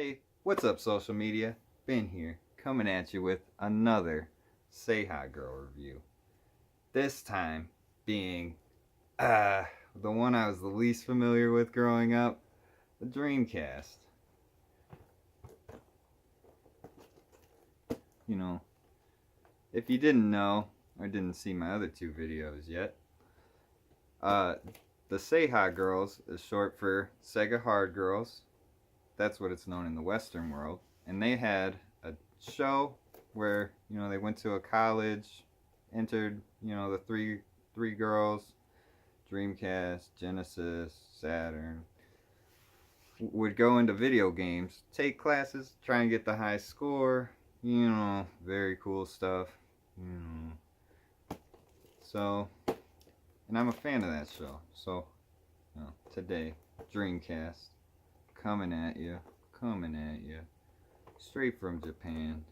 Hey, what's up, social media? Ben here, coming at you with another SeHa Girl review. This time being the one I was the least familiar with growing up, the Dreamcast. You know, if you didn't know or didn't see my other two videos yet, uh, the SeHa Girls is short for Sega Hard Girls. That's what it's known in the Western world. And they had a show where they went to a college, entered the three girls, Dreamcast, Genesis, Saturn, would go into video games, take classes, try and get the high score, very cool stuff. So, and I'm a fan of that show. So, today, Dreamcast, coming at you, straight from Japan,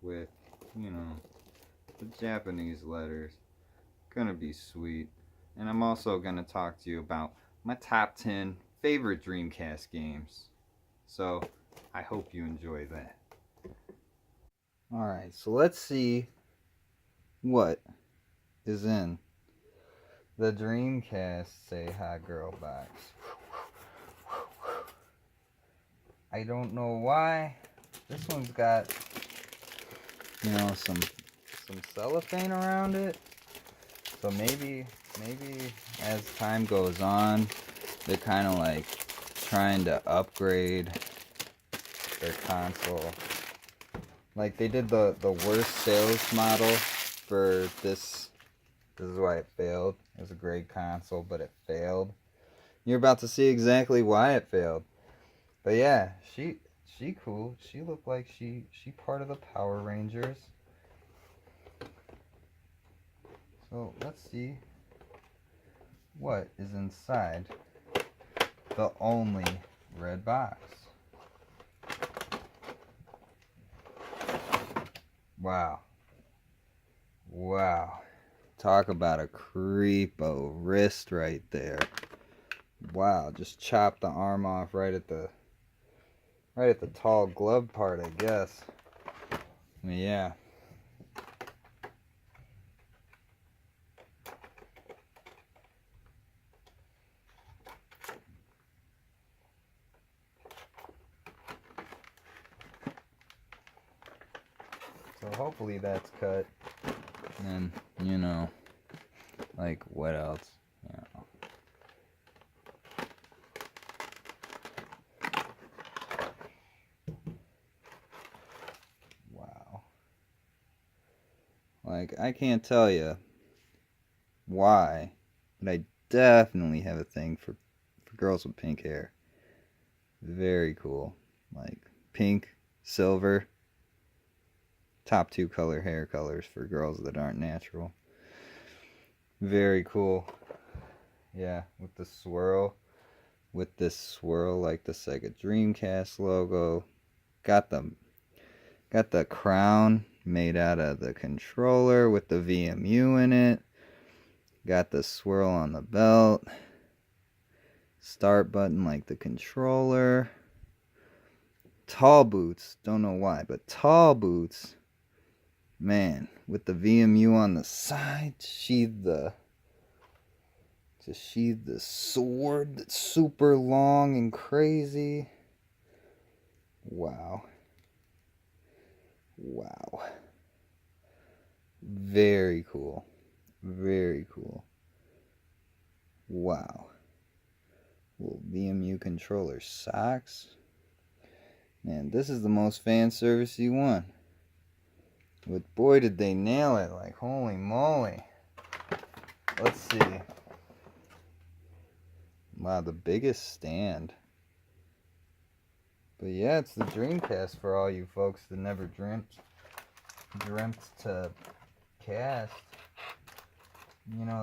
with, the Japanese letters. Gonna be sweet. And I'm also gonna talk to you about my top 10 favorite Dreamcast games. So, I hope you enjoy that. Alright, so let's see what is in the Dreamcast SeHa Girl box. I don't know why. This one's got, some cellophane around it. So maybe as time goes on, they're kind of like trying to upgrade their console. Like they did the worst sales model for this. This is why it failed. It was a great console, but it failed. You're about to see exactly why it failed. But yeah, she cool. She looked like she part of the Power Rangers. So let's see what is inside the only red box. Wow. Talk about a creepo wrist right there. Wow, just chopped the arm off right at the tall glove part, I guess. Yeah. So hopefully that's cut. And like what else? Wow. Like I can't tell you why, but I definitely have a thing for girls with pink hair. Very cool. Like pink, silver. Top two hair colors for girls that aren't natural. Very cool. Yeah, with the swirl. With this swirl like the Sega Dreamcast logo. Got the crown made out of the controller with the VMU in it. Got the swirl on the belt. Start button like the controller. Tall boots. Don't know why, but tall boots. Man, with the VMU on the side, to sheathe the sword that's super long and crazy. Wow. Very cool. Wow. Little VMU controller socks. Man, this is the most fan servicey one. But boy, did they nail it. Like, holy moly. Let's see. Wow, the biggest stand. But yeah, it's the Dreamcast for all you folks that never dreamt to cast.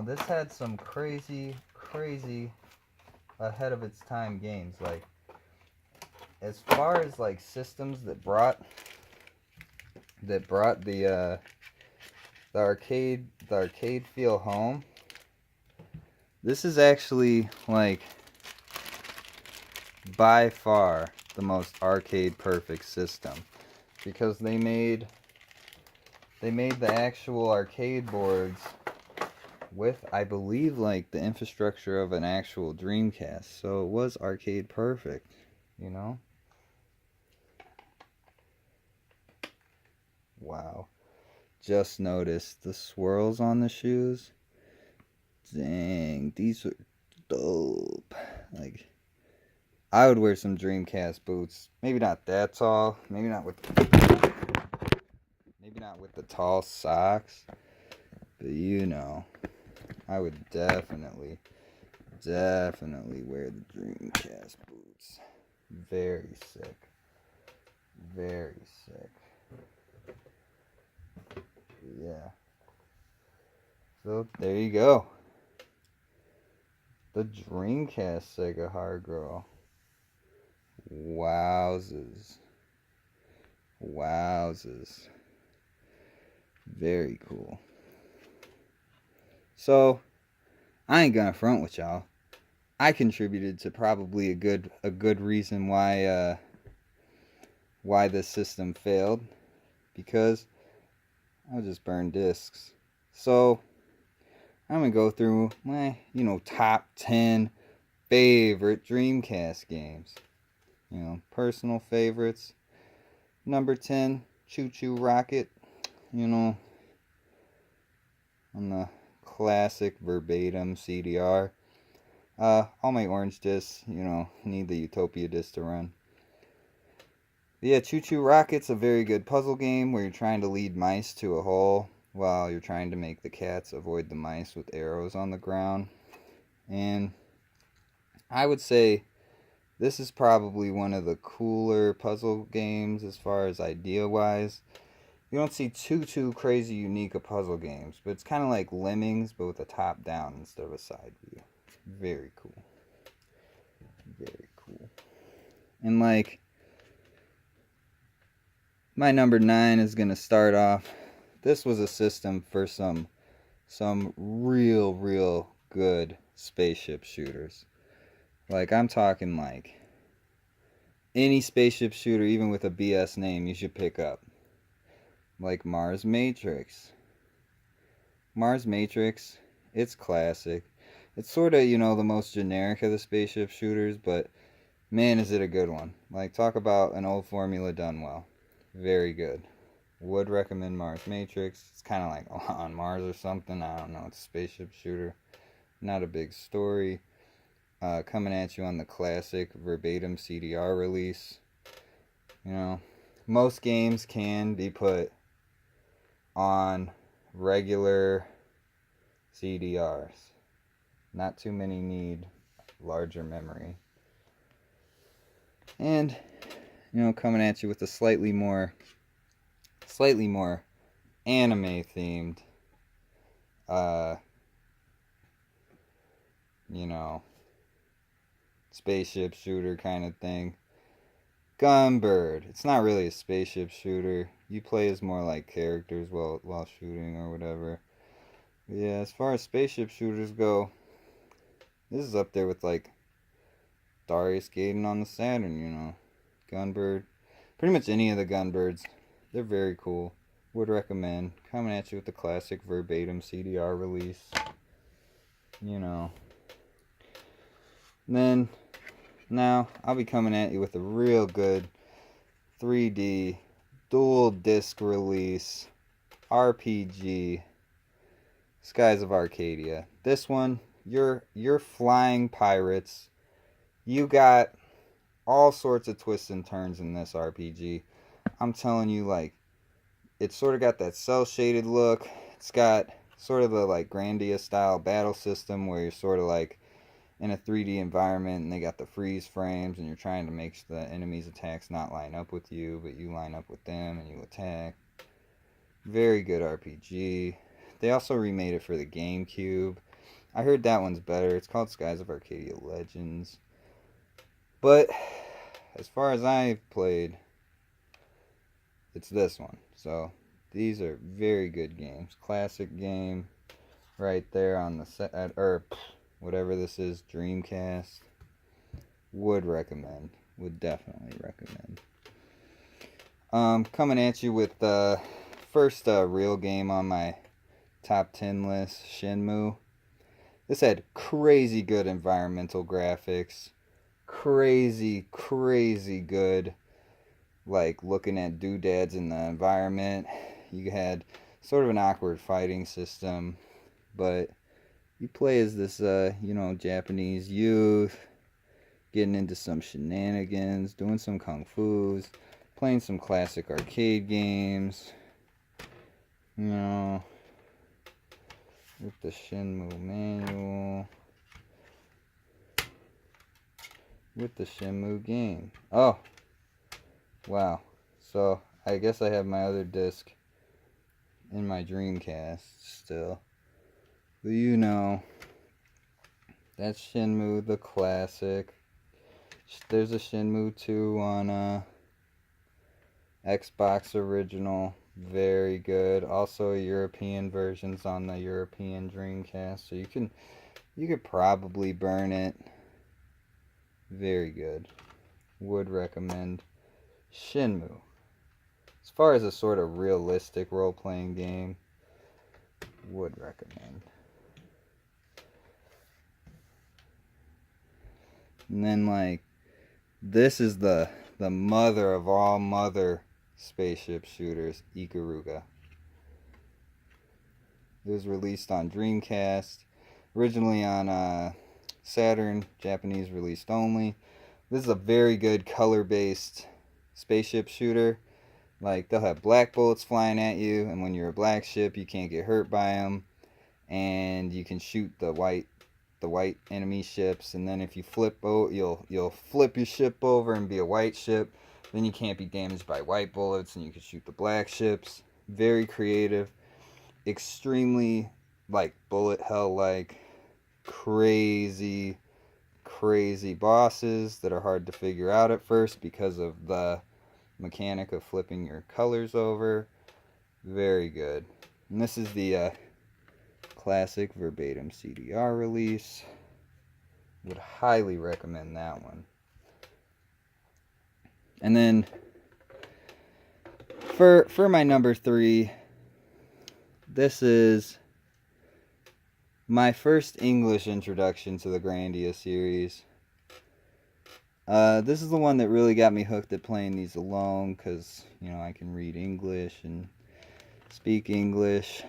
This had some crazy ahead of its time games. Like, as far as like systems that brought the arcade feel home, this is actually like by far the most arcade perfect system, because they made the actual arcade boards with, I believe, like the infrastructure of an actual Dreamcast. So it was arcade perfect, you know? Wow. Just noticed the swirls on the shoes. Dang, these are dope. Like, I would wear some Dreamcast boots. Maybe not that tall. Maybe not with the tall socks. But you know, I would definitely wear the Dreamcast boots. Very sick. Very sick. Yeah. So there you go. The Dreamcast Sega Hard Girl. Wowzers. Wowzers. Very cool. So, I ain't gonna front with y'all. I contributed to probably a good reason why this system failed, because I just burned discs. So I'm gonna go through my top 10 favorite Dreamcast games. Personal favorites. Number 10, Choo Choo Rocket. On the classic verbatim CDR. All my orange discs, need the Utopia disc to run. But yeah, Choo Choo Rocket's a very good puzzle game where you're trying to lead mice to a hole while you're trying to make the cats avoid the mice with arrows on the ground. And I would say this is probably one of the cooler puzzle games as far as idea-wise. You don't see too crazy unique of puzzle games, but it's kind of like Lemmings, but with a top-down instead of a side view. Very cool. Very cool. And like, my number 9 is going to start off. This was a system for some real good spaceship shooters. Like, I'm talking like any spaceship shooter, even with a BS name, you should pick up. Like Mars Matrix. Mars Matrix, it's classic. It's sort of, the most generic of the spaceship shooters, but man, is it a good one. Like, talk about an old formula done well. Very good. Would recommend Mars Matrix. It's kind of like on Mars or something. I don't know. It's a spaceship shooter. Not a big story. Coming at you on the classic verbatim CDR release. Most games can be put on regular CDRs. Not too many need larger memory. And, coming at you with a slightly more anime themed, spaceship shooter kind of thing. Gunbird. It's not really a spaceship shooter. You play as more like characters while shooting or whatever. But yeah, as far as spaceship shooters go, this is up there with like Darius Gaiden on the Saturn, Gunbird. Pretty much any of the Gunbirds. They're very cool. Would recommend. Coming at you with the classic verbatim CDR release. Then, now, I'll be coming at you with a real good 3D dual disc release RPG, Skies of Arcadia. This one, you're flying pirates. You got all sorts of twists and turns in this RPG. I'm telling you, like, it's sort of got that cel-shaded look. It's got sort of the, like, Grandia style battle system where you're sort of, like, in a 3D environment and they got the freeze frames and you're trying to make the enemy's attacks not line up with you, but you line up with them and you attack. Very good RPG. They also remade it for the GameCube. I heard that one's better. It's called Skies of Arcadia Legends. But as far as I've played, it's this one. So these are very good games. Classic game right there on the set, or whatever this is, Dreamcast. Would recommend. Would definitely recommend. Coming at you with the first real game on my top 10 list, Shenmue. This had crazy good environmental graphics. Crazy, crazy good, like, looking at doodads in the environment. You had sort of an awkward fighting system, but you play as this, Japanese youth, getting into some shenanigans, doing some kung fu's, playing some classic arcade games, with the Shenmue manual, with the Shenmue game. Oh, wow. So, I guess I have my other disc in my Dreamcast still. But that's Shenmue the classic. There's a Shenmue 2 on Xbox original. Very good. Also European versions on the European Dreamcast. So you could probably burn it. Very good. Would recommend Shenmue. As far as a sort of realistic role-playing game, would recommend. And then, this is the mother of all mother spaceship shooters, Ikaruga. It was released on Dreamcast, originally on Saturn, Japanese released only. This is a very good color-based spaceship shooter. Like, they'll have black bullets flying at you, and when you're a black ship, you can't get hurt by them. And you can shoot the white enemy ships, and then if you you'll flip your ship over and be a white ship. Then you can't be damaged by white bullets, and you can shoot the black ships. Very creative, extremely bullet hell crazy bosses that are hard to figure out at first because of the mechanic of flipping your colors over. Very good. And this is the classic verbatim CDR release. Would highly recommend that one. And then for my number 3, this is my first English introduction to the Grandia series. This is the one that really got me hooked at playing these alone, because I can read English and speak English.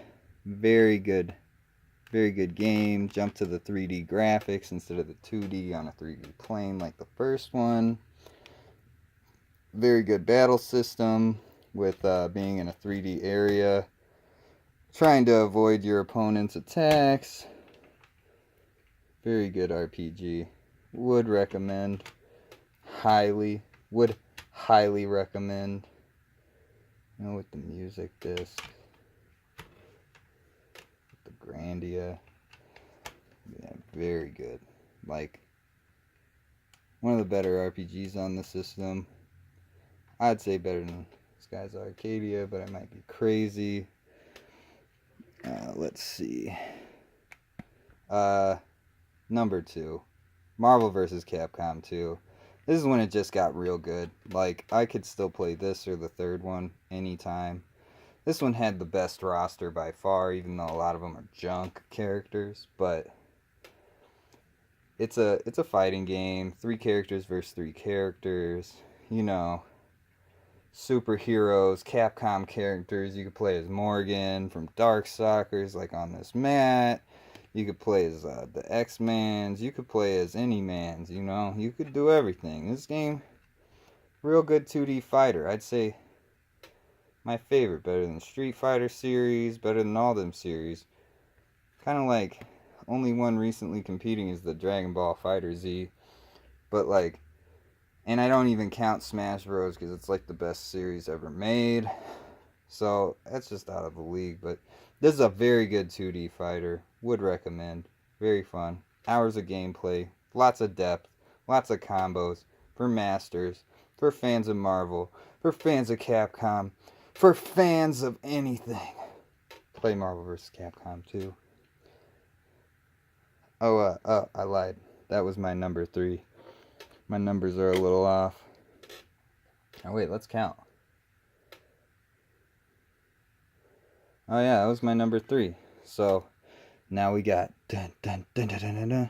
Very good game. Jump to the 3D graphics instead of the 2D on a 3D plane like the first one. Very good battle system with being in a 3D area, trying to avoid your opponent's attacks. Very good RPG. Would recommend. Would highly recommend. With the music disc, with the Grandia. Yeah, very good. One of the better RPGs on the system. I'd say better than Sky's Arcadia, but I might be crazy. Let's see. Number 2, Marvel vs. Capcom 2. This is when it just got real good. I could still play this or the third one anytime. This one had the best roster by far, even though a lot of them are junk characters. But it's a fighting game. 3 characters versus 3 characters. Superheroes, Capcom characters. You could play as Morgan from Darkstalkers, on this mat. You could play as the X-Mans. You could play as any Mans, You could do everything. This game, real good 2D fighter. I'd say my favorite. Better than the Street Fighter series. Better than all them series. Kind of only one recently competing is the Dragon Ball FighterZ. But and I don't even count Smash Bros. Because it's the best series ever made. So that's just out of the league. But this is a very good 2D fighter. Would recommend. Very fun. Hours of gameplay. Lots of depth. Lots of combos. For masters. For fans of Marvel. For fans of Capcom. For fans of anything. Play Marvel vs. Capcom 2. I lied. That was my number 3. My numbers are a little off. Oh wait, let's count. Oh yeah, that was my number 3. So now we got dun, dun, dun, dun, dun, dun, dun.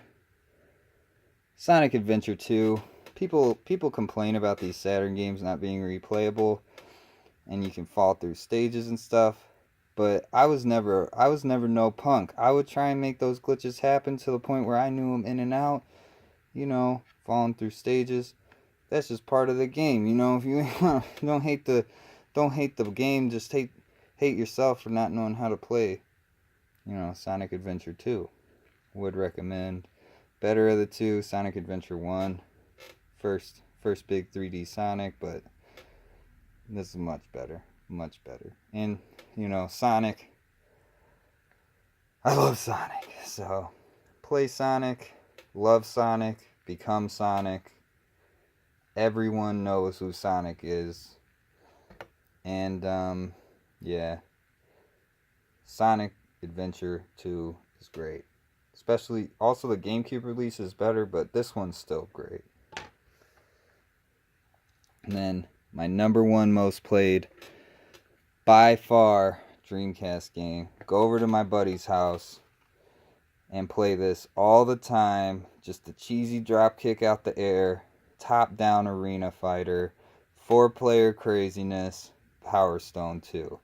Sonic Adventure 2. People complain about these Saturn games not being replayable, and you can fall through stages and stuff. But I was never no punk. I would try and make those glitches happen to the point where I knew them in and out. You know, falling through stages. That's just part of the game. You know, if you don't hate the game, just hate yourself for not knowing how to play. You know, Sonic Adventure 2. Would recommend. Better of the two, Sonic Adventure 1. First big 3D Sonic, but this is much better. Much better. And, you know, Sonic. I love Sonic. So, play Sonic. Love Sonic. Become Sonic. Everyone knows who Sonic is. And, yeah. Sonic Adventure 2 is great. Especially, also the GameCube release is better, but this one's still great. And then, my number 1 most played, by far, Dreamcast game. Go over to my buddy's house and play this all the time. Just a cheesy drop kick out the air, top-down arena fighter, 4-player craziness, Power Stone 2.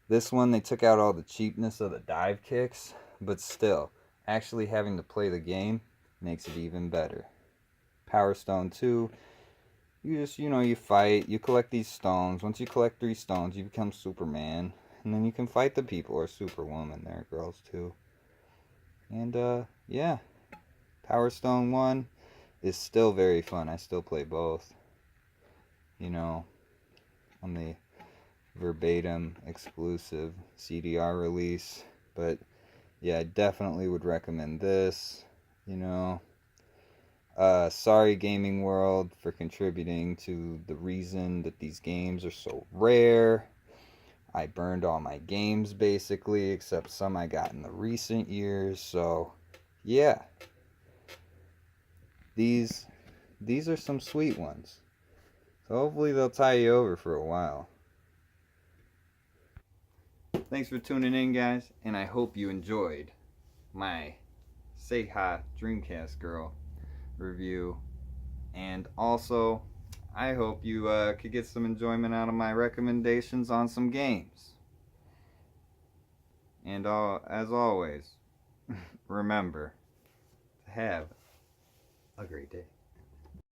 This one, they took out all the cheapness of the dive kicks, but still, actually having to play the game makes it even better. Power Stone 2, you just, you know, you fight, you collect these stones. Once you collect 3 stones, you become Superman. And then you can fight the people, or Superwoman. There are girls too. And, yeah. Power Stone 1 is still very fun. I still play both. You know, on the verbatim exclusive CDR release. But, yeah, I definitely would recommend this. You know. Sorry Gaming World for contributing to the reason that these games are so rare. I burned all my games basically, except some I got in the recent years. So, yeah. These are some sweet ones. So hopefully they'll tie you over for a while. Thanks for tuning in, guys, and I hope you enjoyed my SeHa Dreamcast Girl review. And also, I hope you could get some enjoyment out of my recommendations on some games. And as always, remember to have a great day.